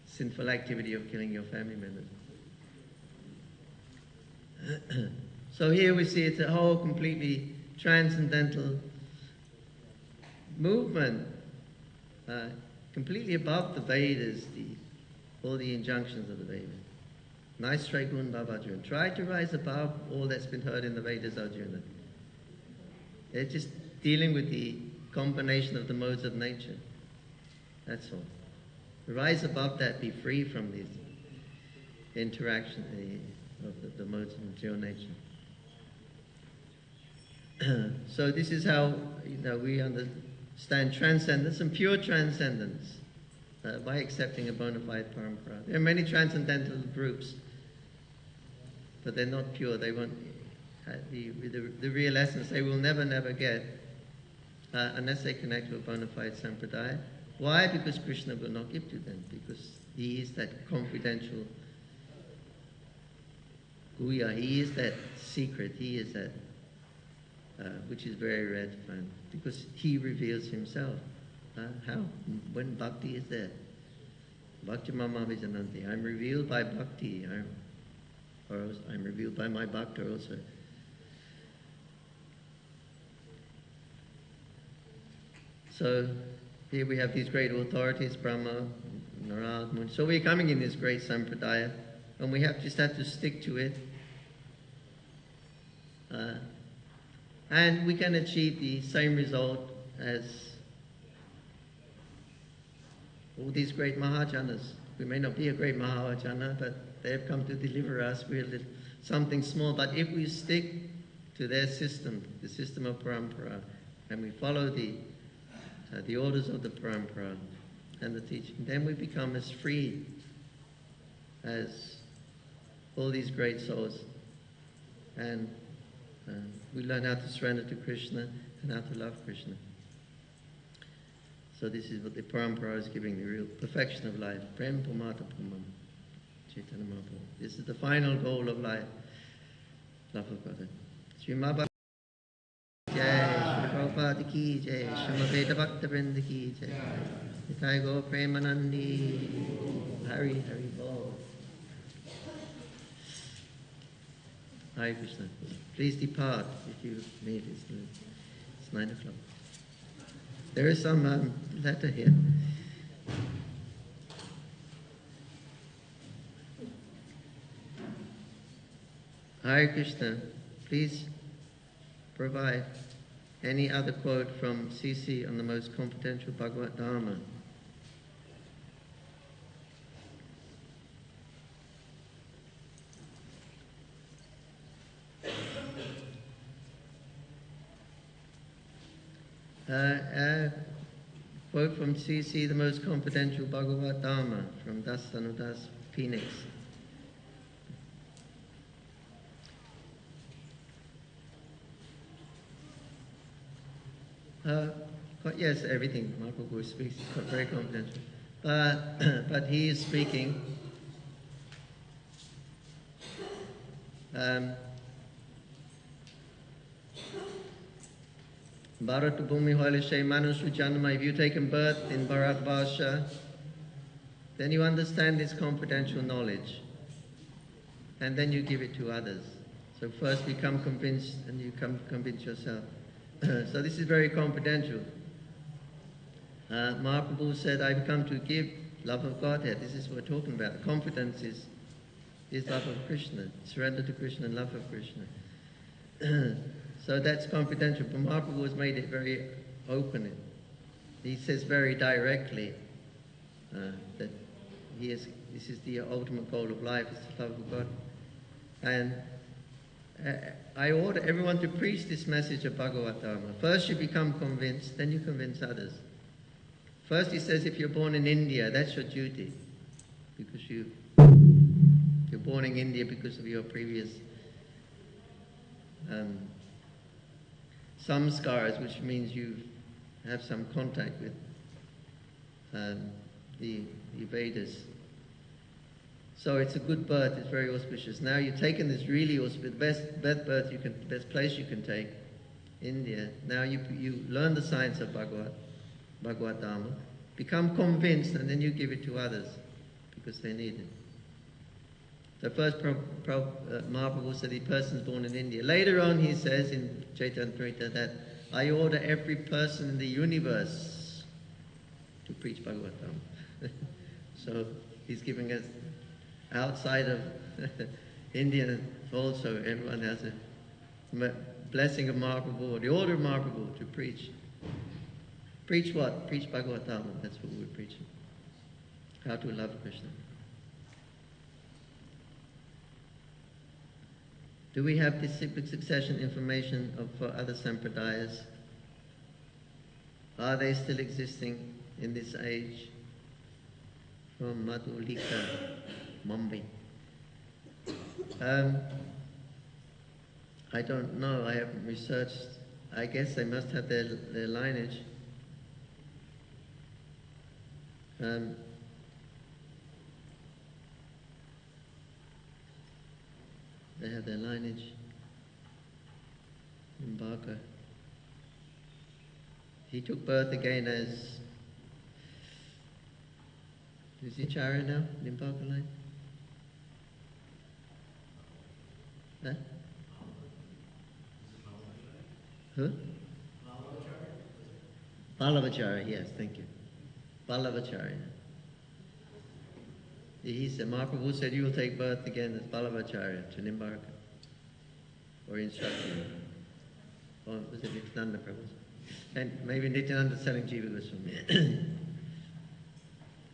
Speaker 1: sinful activity of killing your family members. So here we see it's a whole completely transcendental movement, completely above the Vedas, all the injunctions of the Vedas. Naistrai gun bhav Arjuna. Try to rise above all that's been heard in the Vedas, Arjuna. They're just dealing with the combination of the modes of nature. That's all. Rise above that, be free from these interaction of the modes of material nature. So this is how we understand transcendence and pure transcendence by accepting a bona fide parampara. There are many transcendental groups, but they're not pure. They won't the real essence. They will never get unless they connect to a bona fide sampradaya. Why? Because Krishna will not give to them. Because he is that confidential guya. He is that secret. He is that which is very rare to find. Because he reveals himself. How? When bhakti is there. Bhakti mama vijananti. I'm revealed by bhakti. I'm revealed by my bhakta also. So here we have these great authorities, Brahma, Narad, Muni. So we're coming in this great sampradaya, and we just have to stick to it. And we can achieve the same result as all these great Mahajanas. We may not be a great Mahajana, but they have come to deliver us. We're something small, but if we stick to their system, the system of parampara, and we follow the orders of the parampara and the teaching, then we become as free as all these great souls. And we learn how to surrender to Krishna and how to love Krishna. So this is what the parampara is giving, the real perfection of life. Prem Pumata Pumam. Chaitanya Mahaprabhu. This is the final goal of life. Love of God. Srimad Bhagavad Jai, Shri Prabhupada ki Jai, Srimad Veda Bhakta Vrinda ki Jai. Nitai Gaur Premanandi. Hari Hari Bol. Hare Krishna. Please depart if you need it. It's 9 o'clock. There is some letter here. Hare Krishna. Please provide any other quote from CC on the most confidential Bhagavad Dharma. Quote from CC, the most confidential Bhagavad Dharma, from Das Sanudas, Phoenix. Yes, everything Mahaprabhu speaks is very confidential. But he is speaking Bharat Bhumi Holishe Manushu Janma. If you've taken birth in Bharat Varsha, then you understand this confidential knowledge. And then you give it to others. So first become convinced and you convince yourself. So this is very confidential. Mahaprabhu said, I've come to give love of Godhead. This is what we're talking about. Confidence is love of Krishna. Surrender to Krishna and love of Krishna. So that's confidential. But Mahaprabhu has made it very open. He says very directly that this is the ultimate goal of life, is the love of God. And I order everyone to preach this message of Bhagavad Dharma. First you become convinced, then you convince others. First he says if you're born in India, that's your duty. Because you're You're born in India because of your previous samskaras, which means you have some contact with the Vedas. So it's a good birth, it's very auspicious. Now you've taken this really auspicious, best place you can take, India. Now you learn the science of Bhagavad Dharma, become convinced, and then you give it to others because they need it. So first Mahaprabhu said the person's born in India. Later on he says in Chaitanya Charitamrita that I order every person in the universe to preach Bhagavad Dharma. So he's giving us outside of India also, everyone has a blessing of Mahaprabhu, or the order of Mahaprabhu to preach. Preach what? Preach Bhagavad Dharma. That's what we're preaching. How to love Krishna. Do we have disciplic succession information for other sampradayas? Are they still existing in this age? From Madhulika, Mumbai. I don't know, I haven't researched. I guess they must have their lineage. They have their lineage in Bhaka. He took birth again as, is he Acharya now in Bhaka line? Huh? Who? Ballavacharya, yes, thank you. Ballavacharya. He said, Mahaprabhu said, you will take birth again as Ballavacharya to Nimbarka. Or instruction. Or was it Nityananda Prabhu? And maybe Nityananda selling Jiva Goswami.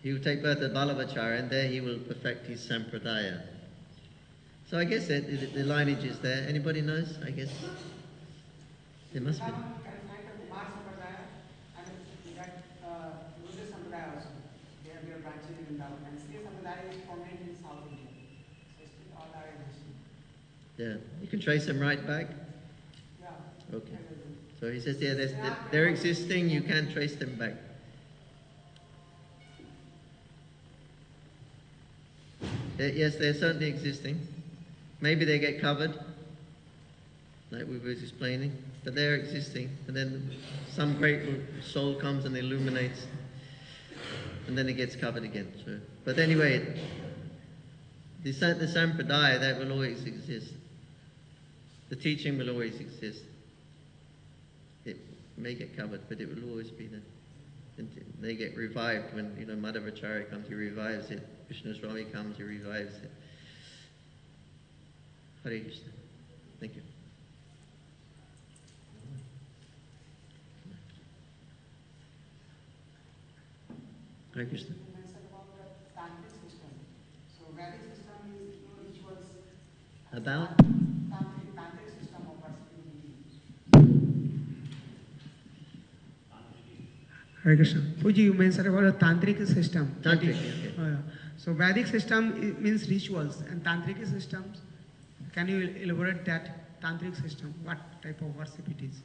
Speaker 1: He will take birth as Ballavacharya, and there he will perfect his sampradaya. So I guess the lineage is there. Anybody knows? I guess there must be.
Speaker 2: You can find the Kumar Sampradaya and that Rudra Sampradaya also. They have their branches in Vrindavan. And Sri Sampradaya is prominent in South India. So still all are existing.
Speaker 1: Yeah, you can trace them right back.
Speaker 2: Yeah.
Speaker 1: Okay. So he says, yeah, they're existing. You can trace them back. Yes, they're certainly existing. Maybe they get covered, like we were explaining, but they're existing. And then some great soul comes and illuminates, and then it gets covered again. So, but anyway, the sampradaya, that will always exist. The teaching will always exist. It may get covered, but it will always be there. And they get revived when, Madhavacharya comes, he revives it. Krishna Swami comes, he revives it. Hare Krishna. Thank you. Hare Krishna.
Speaker 2: You mentioned about the tantric system. So Vedic system is rituals.
Speaker 1: About?
Speaker 2: Tantric system of worshipping. Hare Krishna. Puji, you mentioned about a tantric system.
Speaker 1: Tantric, okay.
Speaker 2: Oh, yeah. So Vedic system means rituals, and tantric systems. Can you elaborate that tantric system? What type of worship it is?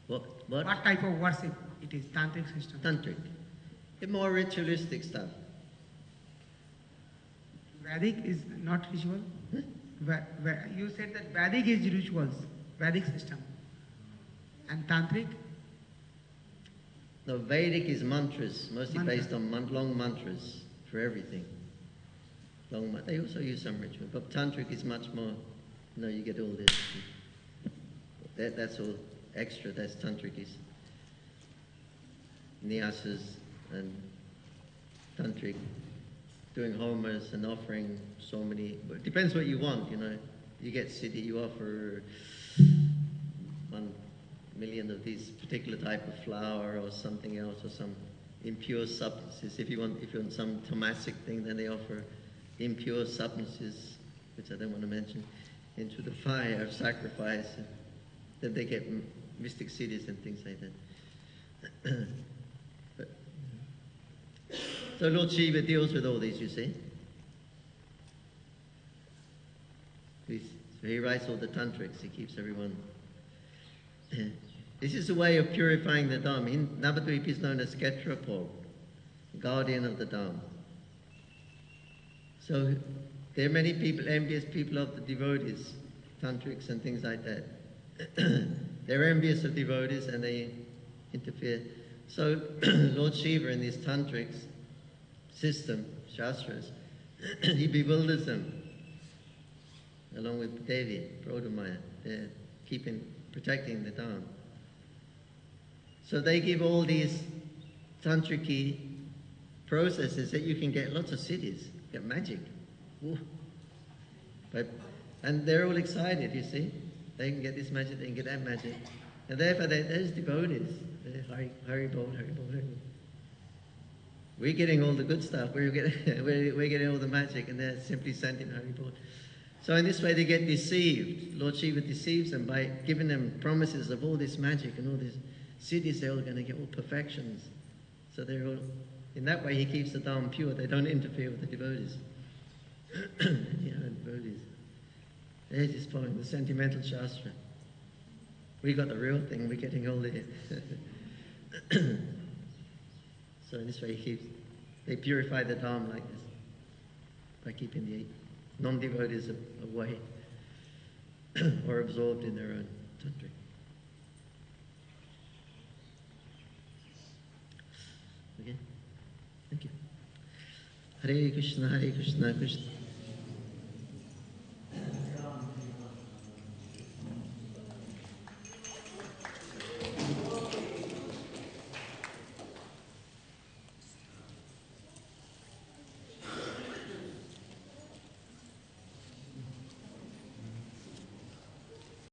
Speaker 1: What
Speaker 2: type of worship it is? Tantric system.
Speaker 1: Tantric. The more ritualistic stuff.
Speaker 2: Vedic is not ritual. You said that Vedic is rituals, Vedic system, and tantric.
Speaker 1: No, Vedic is mantras, mostly based on long mantras for everything. They also use some ritual, but tantric is much more. You get all this. That's all extra. That's tantric is nyasas and tantric, doing homas and offering so many. But it depends what you want. You get siddhi, you offer 1 million of these particular type of flour or something else, or some impure substances. If you want some tamasic thing, then they offer impure substances, which I don't want to mention, into the fire of sacrifice. Then they get mystic siddhis and things like that. So Lord Shiva deals with all these, you see. He writes all the tantrics, he keeps everyone. This is a way of purifying the Dham. In Navadvip is known as Ketrapol, guardian of the Dham. So there are many people, envious people of the devotees, tantrics and things like that. They're envious of devotees and they interfere. So Lord Shiva in this tantrics system, shastras, he bewilders them, along with Devi, Prodamaya. They're protecting the Dham. So they give all these tantric processes that you can get lots of cities, get magic. Ooh. And they're all excited, you see. They can get this magic, they can get that magic. And therefore, there's devotees. Hari Bol, Hari Bol, Hari Bol. We're getting all the good stuff. We're getting all the magic, and they're simply chanting Hari Bol. So in this way, they get deceived. Lord Shiva deceives them by giving them promises of all this magic and all these cities. They're all going to get all perfections. So they're all, in that way, he keeps the Dham pure. They don't interfere with the devotees. Devotees. They're just following the sentimental shastra. We got the real thing. We're getting all the. So in this way, they purify the Dham like this by keeping the non-devotees away or absorbed in their own tantric. Okay, thank you. Hare Krishna, Krishna